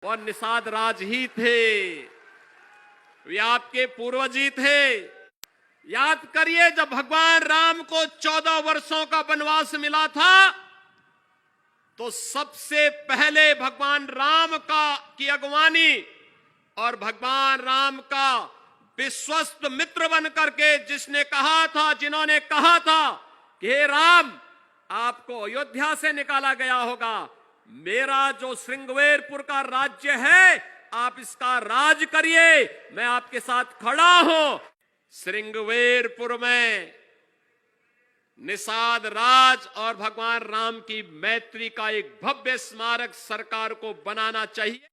और निषाद राज ही थे, वे आपके पूर्वज ही थे। याद करिए, जब भगवान राम को 14 वर्षों का वनवास मिला था तो सबसे पहले भगवान राम की अगवानी और भगवान राम का विश्वस्त मित्र बन करके जिन्होंने कहा था कि हे राम, आपको अयोध्या से निकाला गया होगा, मेरा जो श्रृंगवेरपुर का राज्य है आप इसका राज करिए, मैं आपके साथ खड़ा हूं। श्रृंगवेरपुर में निषाद राज और भगवान राम की मैत्री का एक भव्य स्मारक सरकार को बनाना चाहिए।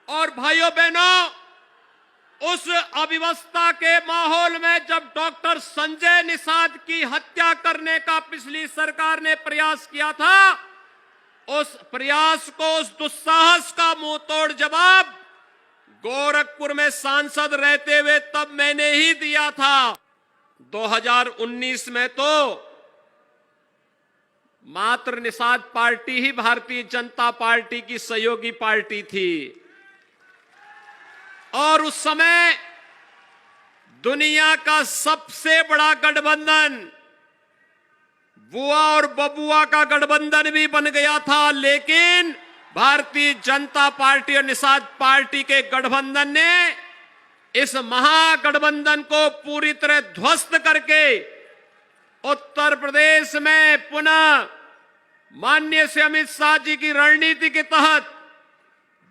और भाइयों बहनों, उस अव्यवस्था के माहौल में जब डॉक्टर संजय निषाद की हत्या करने का पिछली सरकार ने प्रयास किया था, उस प्रयास को, उस दुस्साहस का मुंह तोड़ जवाब गोरखपुर में सांसद रहते हुए तब मैंने ही दिया था। 2019 में तो मात्र निषाद पार्टी ही भारतीय जनता पार्टी की सहयोगी पार्टी थी और उस समय दुनिया का सबसे बड़ा गठबंधन बुआ और बबुआ का गठबंधन भी बन गया था, लेकिन भारतीय जनता पार्टी और निषाद पार्टी के गठबंधन ने इस महागठबंधन को पूरी तरह ध्वस्त करके उत्तर प्रदेश में पुनः माननीय श्री अमित शाह जी की रणनीति के तहत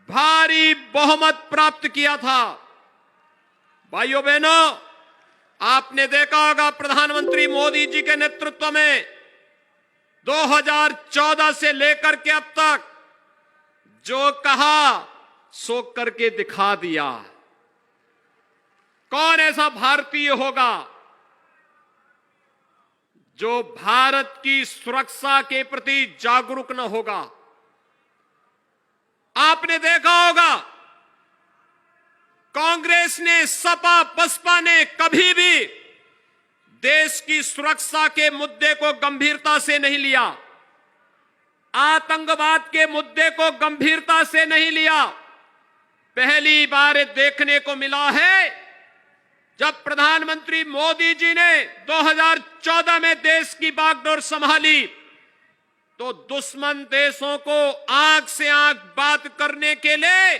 भारी बहुमत प्राप्त किया था। भाइयों बहनों, आपने देखा होगा प्रधानमंत्री मोदी जी के नेतृत्व में 2014 से लेकर के अब तक जो कहा सो करके दिखा दिया। कौन ऐसा भारतीय होगा जो भारत की सुरक्षा के प्रति जागरूक न होगा? आपने देखा होगा कांग्रेस ने, सपा बसपा ने कभी भी देश की सुरक्षा के मुद्दे को गंभीरता से नहीं लिया, आतंकवाद के मुद्दे को गंभीरता से नहीं लिया। पहली बार देखने को मिला है जब प्रधानमंत्री मोदी जी ने 2014 में देश की बागडोर संभाली तो दुश्मन देशों को आंख से आंख बात करने के लिए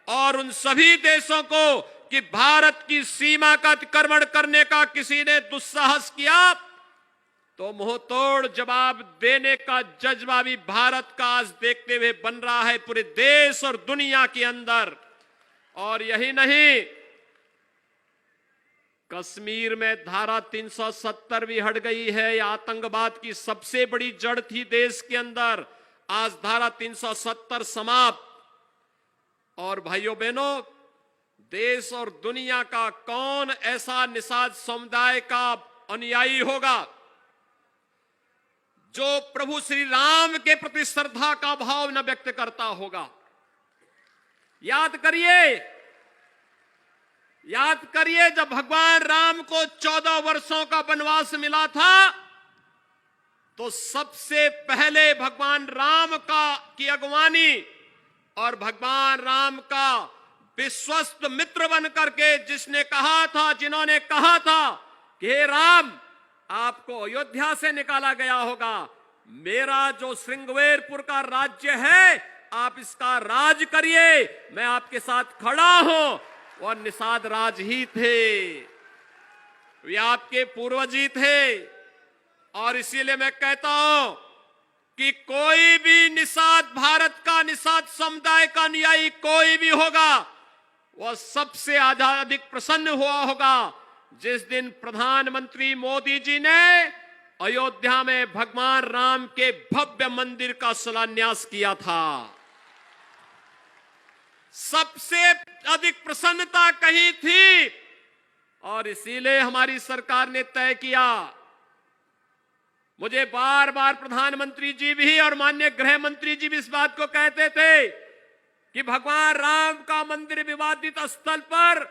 और उन सभी देशों को कि भारत की सीमा का अतिक्रमण करने का किसी ने दुस्साहस किया तो मुंहतोड़ जवाब देने का जज्बा भी भारत का आज देखते हुए बन रहा है पूरे देश और दुनिया के अंदर। और यही नहीं, कश्मीर में धारा 370 भी हट गई है। यह आतंकवाद की सबसे बड़ी जड़ थी देश के अंदर, आज धारा 370 समाप्त। और भाइयों बहनों, देश और दुनिया का कौन ऐसा निषाद समुदाय का अनुयायी होगा जो प्रभु श्री राम के प्रति श्रद्धा का भाव न व्यक्त करता होगा? याद करिए जब भगवान राम को 14 वर्षों का वनवास मिला था तो सबसे पहले भगवान राम की अगवानी और भगवान राम का विश्वस्त मित्र बन करके जिन्होंने कहा था कि हे राम, आपको अयोध्या से निकाला गया होगा, मेरा जो श्रृंगवेरपुर का राज्य है आप इसका राज करिए, मैं आपके साथ खड़ा हूं। और निषाद राज ही थे, वे आपके पूर्वज ही थे। और इसीलिए मैं कहता हूं कि कोई भी निषाद, भारत का निषाद समुदाय का अनुयायी कोई भी होगा, वह सबसे अधिक प्रसन्न हुआ होगा जिस दिन प्रधानमंत्री मोदी जी ने अयोध्या में भगवान राम के भव्य मंदिर का शिलान्यास किया था। सबसे अधिक प्रसन्नता कहीं थी और इसीलिए हमारी सरकार ने तय किया। मुझे बार बार प्रधानमंत्री जी भी और माननीय गृह मंत्री जी भी इस बात को कहते थे कि भगवान राम का मंदिर विवादित स्थल पर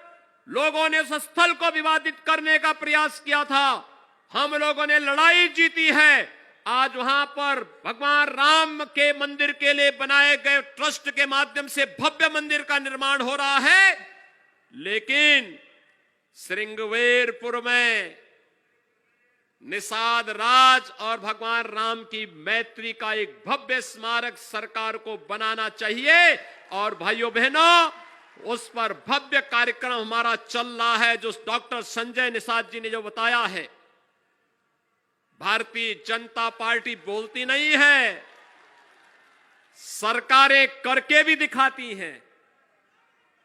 लोगों ने उस स्थल को विवादित करने का प्रयास किया था। हम लोगों ने लड़ाई जीती है आज वहां पर भगवान राम के मंदिर के लिए बनाए गए ट्रस्ट के माध्यम से भव्य मंदिर का निर्माण हो रहा है, लेकिन श्रृंगवेरपुर में निषाद राज और भगवान राम की मैत्री का एक भव्य स्मारक सरकार को बनाना चाहिए। और भाइयों बहनों, उस पर भव्य कार्यक्रम हमारा चल रहा है, जो डॉक्टर संजय निषाद जी ने जो बताया है। भारतीय जनता पार्टी बोलती नहीं है, सरकारें करके भी दिखाती हैं।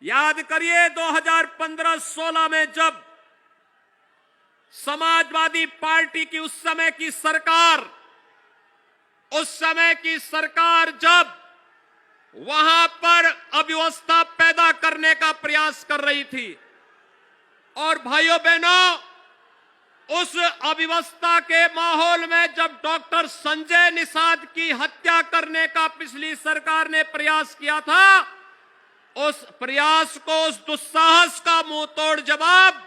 याद करिए 2015-16 में जब समाजवादी पार्टी की उस समय की सरकार जब वहां पर अव्यवस्था पैदा करने का प्रयास कर रही थी, और भाइयों बहनों, उस अव्यवस्था के माहौल में जब डॉक्टर संजय निषाद की हत्या करने का पिछली सरकार ने प्रयास किया था, उस प्रयास को, उस दुस्साहस का मुंह तोड़ जवाब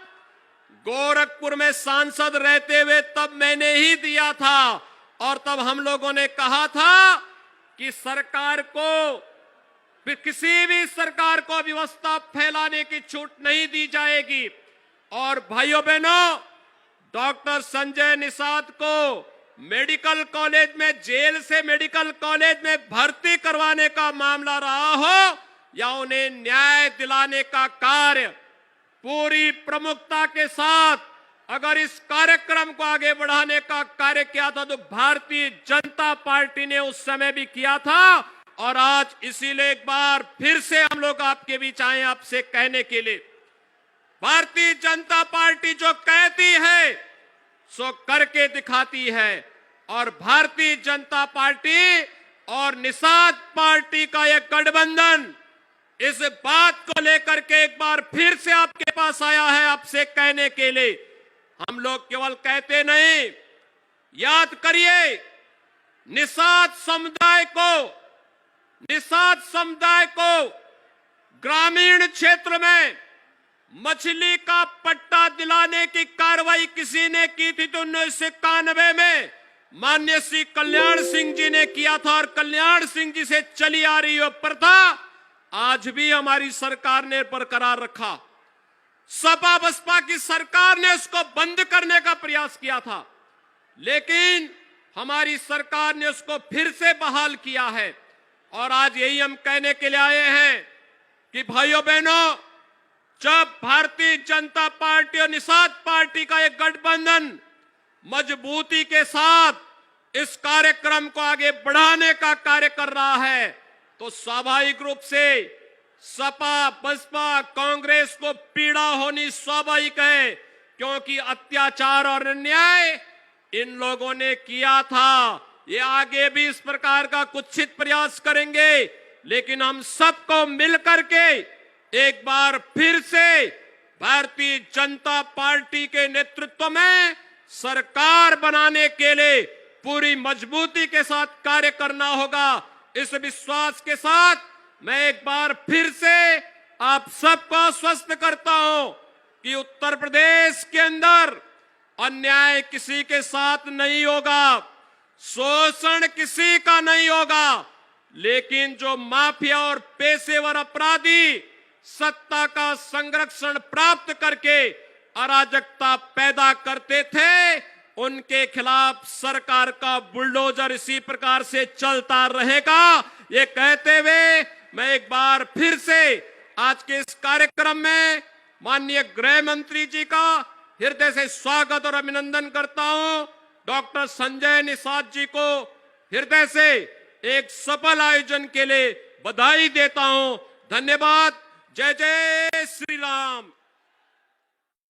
गोरखपुर में सांसद रहते हुए तब मैंने ही दिया था। और तब हम लोगों ने कहा था कि सरकार को, किसी भी सरकार को व्यवस्था फैलाने की छूट नहीं दी जाएगी। और भाइयों बहनों, डॉक्टर संजय निषाद को मेडिकल कॉलेज में, जेल से मेडिकल कॉलेज में भर्ती करवाने का मामला रहा हो या उन्हें न्याय दिलाने का कार्य, पूरी प्रमुखता के साथ अगर इस कार्यक्रम को आगे बढ़ाने का कार्य किया था तो भारतीय जनता पार्टी ने उस समय भी किया था। और आज इसीलिए एक बार फिर से हम लोग आपके बीच आए आपसे कहने के लिए, भारतीय जनता पार्टी जो कहती है सो करके दिखाती है। और भारतीय जनता पार्टी और निषाद पार्टी का यह गठबंधन इस बात को लेकर के एक बार फिर से आपके पास आया है आपसे कहने के लिए। हम लोग केवल कहते नहीं, याद करिए निषाद समुदाय को ग्रामीण क्षेत्र में मछली का पट्टा दिलाने की कार्रवाई किसी ने की थी तो 1991 में माननीय श्री कल्याण सिंह जी ने किया था। और कल्याण सिंह जी से चली आ रही है प्रथा आज भी हमारी सरकार ने बरकरार रखा। सपा बसपा की सरकार ने उसको बंद करने का प्रयास किया था, लेकिन हमारी सरकार ने उसको फिर से बहाल किया है। और आज यही हम कहने के लिए आए हैं कि भाइयों बहनों, जब भारतीय जनता पार्टी और निषाद पार्टी का एक गठबंधन मजबूती के साथ इस कार्यक्रम को आगे बढ़ाने का कार्य कर रहा है, तो स्वाभाविक रूप से सपा बसपा कांग्रेस को पीड़ा होनी स्वाभाविक है, क्योंकि अत्याचार और अन्याय इन लोगों ने किया था। ये आगे भी इस प्रकार का कुत्सित प्रयास करेंगे, लेकिन हम सबको मिलकर के एक बार फिर से भारतीय जनता पार्टी के नेतृत्व में सरकार बनाने के लिए पूरी मजबूती के साथ कार्य करना होगा। इस विश्वास के साथ मैं एक बार फिर से आप सबको आश्वस्त करता हूं कि उत्तर प्रदेश के अंदर अन्याय किसी के साथ नहीं होगा, शोषण किसी का नहीं होगा, लेकिन जो माफिया और पेशेवर अपराधी सत्ता का संरक्षण प्राप्त करके अराजकता पैदा करते थे, उनके खिलाफ सरकार का बुलडोजर इसी प्रकार से चलता रहेगा। ये कहते हुए मैं एक बार फिर से आज के इस कार्यक्रम में माननीय गृह मंत्री जी का हृदय से स्वागत और अभिनंदन करता हूं। डॉक्टर संजय निषाद जी को हृदय से एक सफल आयोजन के लिए बधाई देता हूं। धन्यवाद। जय जय श्री राम।